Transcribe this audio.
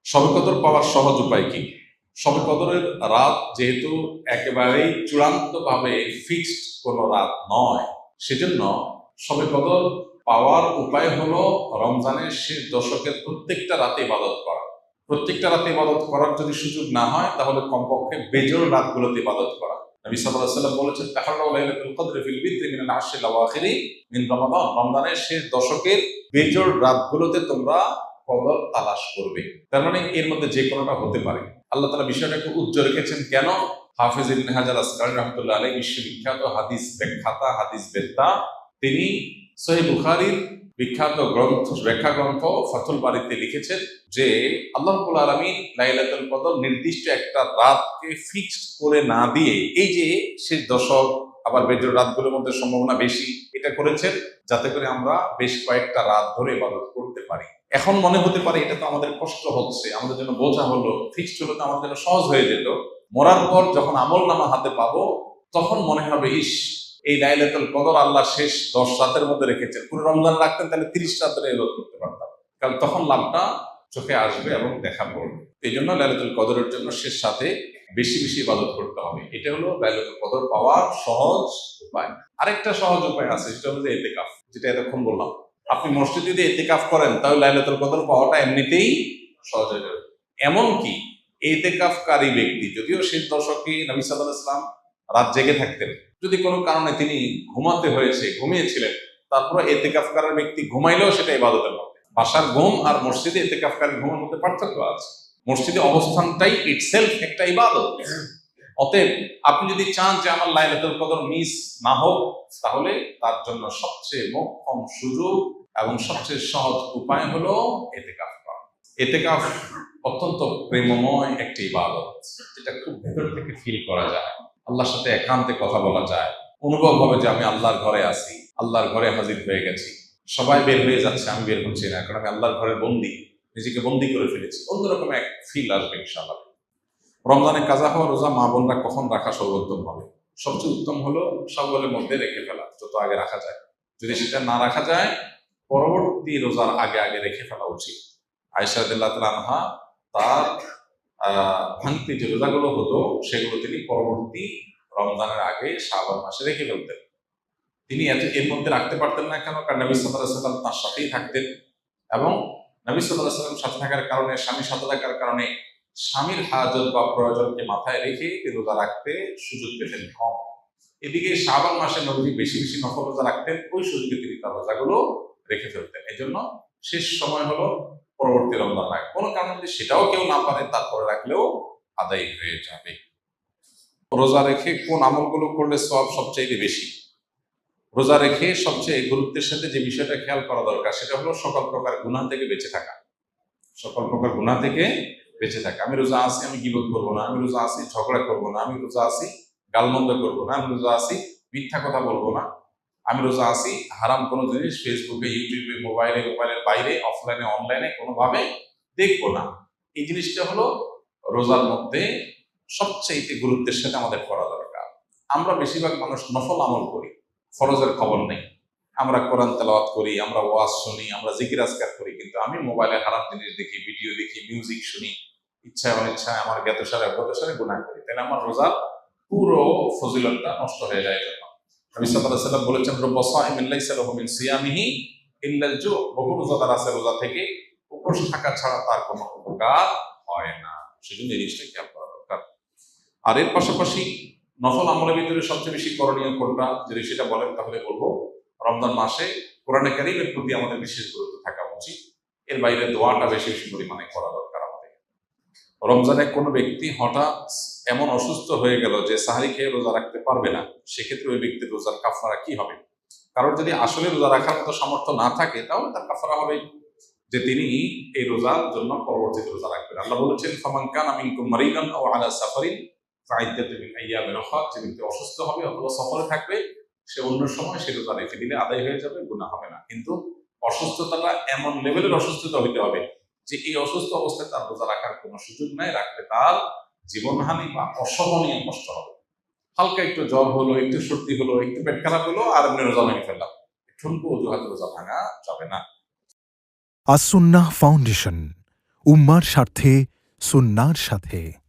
শবে কদর পাওয়ার সহজ উপায় কি? শবে কদরের রাত যেহেতু একেবারেই চূড়ান্তভাবে ফিক্সড কোনো রাত নয়, সেজন্য শবে কদর পাওয়ার উপায় হলো রমজানের শেষ দশকের প্রত্যেকটা রাতে ইবাদত করা। প্রত্যেকটা রাতে ইবাদত করার যদি সুযোগ না হয়, তাহলে কমপক্ষে বেজোড় রাতগুলোতে ইবাদত করা। নবী সাল্লাল্লাহু আলাইহি ওয়াসাল্লাম বলেছেন, তাহাররাউ লাইলাতুল কদরি ফিল বিদরি মিনাল আশরিল আওয়াখিরি মিন রমাদান। রমজানের শেষ দশকের বেজোড় রাতগুলোতে তোমরা কদর তালাশ করবে। তার মানে এর মধ্যে যে কোনোটা হতে পারে। আল্লাহ তাআলা বিষয়টাকে উজ্জ্বল রেখেছেন কেন? হাফেজ ইবনে হাজার আসকারী রাহমাতুল্লাহ আলাইহি বিশ্ববিখ্যাত হাদিস ব্যাখ্যাতা, হাদিস বেত্তা, তিনি সহিহ বুখারীর বিখ্যাত ব্যাখ্যা গ্রন্থ ফাথুল বারীতে লিখেছেন যে আল্লাহ রাব্বুল আলামিন লাইলাতুল কদর নির্দিষ্ট একটা রাতকে ফিক্সড করে না দিয়ে, এই যে শেষ দশক আবার বেজোড় রাতগুলোর মধ্যে সম্ভাবনা বেশি, এটা করেছেন যাতে করে আমরা বেশ কয়েকটা রাত ধরে ইবাদত করতে পারি। এখন মনে হতে পারে এটা তো আমাদের কষ্ট হচ্ছে, আমাদের জন্য বোঝা হলো, ফিক্সড হলে তো আমাদের জন্য সহজ হয়ে যেত। মরার পর যখন আমল নামা হাতে পাবো, তখন মনে হবে ইস, এই লাইলাতুল কদর আল্লাহ শেষ 10 রাতের মধ্যে রেখেছেন। পুরো রমজান রাখতেন তাহলে 30 রাত ধরে ইবাদত করতে পারতাম, কারণ তখন লাভটা চোখে আসবে এবং দেখা পড়বে। এই জন্য লাইলাতুল কদরের জন্য শেষ সাথে বেশি বেশি ইবাদত করতে হবে। এটা হলো লাইলাতুল কদর পাওয়ার সহজ উপায়। আরেকটা সহজ উপায় আছে, সেটা হলো ইতিকাফ, যেটা এতক্ষণ বললাম। আপনি মসজিদে যদি ইতিকাফ করেন, তাহলে লাইলাতুল কদর পাওয়াটা এমনিতেই সহজ হয়ে যাবে। এমনকি ইতিকাফকারী ব্যক্তি, যদিও শেষ দশকে নবী সাল্লাল্লাহু আলাইহি ওয়াসাল্লাম রাত জেগে থাকতেন, যদি কোনো কারণে তিনি ঘুমাতে হয়েছে, ঘুমিয়েছিলেন, তারপরে ইতিকাফকারী ব্যক্তি ঘুমাইলেও সেটা ইবাদতের মধ্যে। বাসার ঘুম আর মসজিদে ইতিকাফকারী ঘুমের মধ্যে পার্থক্য আছে। মসজিদে অবস্থানটাই ইটসেলফ একটা ইবাদত। অতএব আপনি যদি চান যে আমার লাইলাতুল কদর মিস না হোক, তাহলে তার জন্য সবচেয়ে মোক্ষম সুযোগ এবং সবচেয়ে সহজ উপায় হলো ইতিকাফ করা। ইতিকাফ অত্যন্ত প্রেমময় একটি ইবাদত, যেটা খুব ভেতর থেকে ফিল করা যায়। আল্লাহর সাথে একান্তে কথা বলা যায়, অনুভব হবে যে আমি আল্লাহর ঘরে আছি, আল্লাহর ঘরে হাজির হয়ে গেছি। সবাই বের হয়ে যাচ্ছে, আমি বের হচ্ছি না, কারণ আমি আল্লাহর ঘরের বন্দী, নিজেকে বন্দী করে ফেলেছি। অন্যরকম এক ফিল আসবে ইনশাআল্লাহ। রমজানে কাজা হওয়া রোজা মা বোনরা কখন রাখা সর্বোত্তম হবে? সবচেয়ে উত্তম হলো সওয়ালের মধ্যে রেখে ফেলা, যত আগে রাখা যায়। যদি সেটা না রাখা যায়, পরবর্তী রোজার আগে আগে রেখে ফেলা উচিত। আয়েশা রাদিয়াল্লাহু তাআলা আনহা তার ভাঙতি যে রোজাগুলো হতো, সেগুলো তিনি পরবর্তী রমজানের আগে শাবান মাসে রেখে ফেলতেন। তিনি এর মধ্যে রাখতে পারতেন না কেন? কারণ নবী সাল্লাল্লাহু আলাইহি ওয়াসাল্লাম তার সাথেই থাকতেন, এবং নবী সাল্লাল্লাহু আলাইহি ওয়াসাল্লাম সাথে থাকার কারণে, স্বামীর সাথে থাকার কারণে স্বামীর হাজত বা প্রয়োজনকে মাথায় রেখে রোজা রাখতে সুযোগ পেতেন কম। এদিকে শাবান মাসে নবী বেশি বেশি নফল রোজা রাখতেন, ওই সুযোগে তিনি তার রোজাগুলো রেখে ফেলতেন। এই জন্য শেষ সময় হলো পরবর্তী রমজান রাখা। কোনো কারণে যদি সেটাও কেউ না পারে, তারপরে রাখলেও আদায় হয়ে যাবে। রোজা রেখে কোন আমলগুলো করলে সওয়াব সবচেয়ে বেশি? রোজা রেখে সবচেয়ে গুরুত্বের সাথে যে বিষয়টা খেয়াল করা দরকার, সেটা হলো সকল প্রকার গুনাহ থেকে বেঁচে থাকা। সকল প্রকার গুনাহ থেকে বেঁচে থাকা। আমি রোজা আছি, আমি গীবত করবো না, আমি রোজা আছি ঝগড়া করবো না, আমি রোজা আছি গালমন্দ করবো না, আমি রোজা আছি মিথ্যা কথা বলবো না, আমি রোজা আছি হারাম কোনো জিনিস ফেসবুকে, ইউটিউবে, মোবাইলের বাইরে, অফলাইনে, অনলাইনে কোনোভাবে দেখবো না। এই জিনিসটা হলো রোজার মধ্যে সবচেয়ে গুরুত্বের সাথে আমাদের করা দরকার। আমরা বেশিরভাগ মানুষ নফল আমল করি, ফরজের খবর নেই। আমরা কোরআন তেলাওয়াত করি, আমরা ওয়াজ শুনি, আমরা জিকির আজকার করি, কিন্তু আমি মোবাইলে হারাম জিনিস দেখি, ভিডিও দেখি, মিউজিক শুনি, ইচ্ছায় অনিচ্ছায় আমার জ্ঞাতসারে অজ্ঞাতসারে গুনাহ করি, তাহলে আমার রোজার পুরো ফজিলতটা নষ্ট হয়ে যায়। নবী সাল্লাল্লাহু আলাইহি ওয়াসাল্লাম বলেছেন, রব্বা সাইমিন লাইসা লাহু মিন সিয়ামিহি ইল্লাল জু। বহু রোজাদার আছে, রোজা থেকে উপোস থাকা ছাড়া তার কোনো উপকার হয় না। সেজন্য এই জিনিসটা খেয়াল করা দরকার। আর এর পাশাপাশি নফল আমলের ভিতরে সবচেয়ে বেশি করণীয় কোনটা, যদি সেটা বলেন তাহলে বলবো রমজান মাসে কোরআনে কারীমের প্রতি আমাদের বিশেষ গুরুত্ব থাকা উচিত। এর বাইরে দোয়াটা বেশি বেশি পরিমাণে করা দরকার আমাদের। রমজানে কোনো ব্যক্তি হঠাৎ এমন অসুস্থ হয়ে গেল যে সাহারি খেয়ে রোজা রাখতে পারবে না, সেক্ষেত্রে ওই ব্যক্তির রোজার কাফারা কি হবে? কারণ যদি আসলে রোজা রাখার মতো সামর্থ্য না থাকে, তাহলে তার কাফারা হবে যে তিনি এই রোজার জন্য পরবর্তীতে রোজা রাখবেন। আল্লাহ বলেছেন, ফামান কানা মিনকুম মারিদান আও আলা সাফারিন ফাইদ্দাতুম মিন আইয়ামিন উখরা। যে ব্যক্তি অসুস্থ হবে অথবা সফরে থাকবে, সে অন্য সময় সে রোজা রেখে দিলে আদায় হয়ে যাবে, গুনাহ হবে না। কিন্তু অসুস্থতাটা এমন লেভেলের অসুস্থতা হইতে হবে যে এই অসুস্থ অবস্থায় তার রোজা রাখার কোনো সুযোগ নাই, রাখলে তার জীবনহানি বা অসহনীয় কষ্ট হবে। হালকা একটু জ্বর হলো, একটু সর্দি হলো, একটু পেট খারাপ হলো, আর এমনি রোজা ভেঙে ফেললাম, ঠুনকো অজুহাতে রোজা ভাঙা যাবে না। আসুন্নাহ ফাউন্ডেশন, উম্মার স্বার্থে সুন্নাহর সাথে।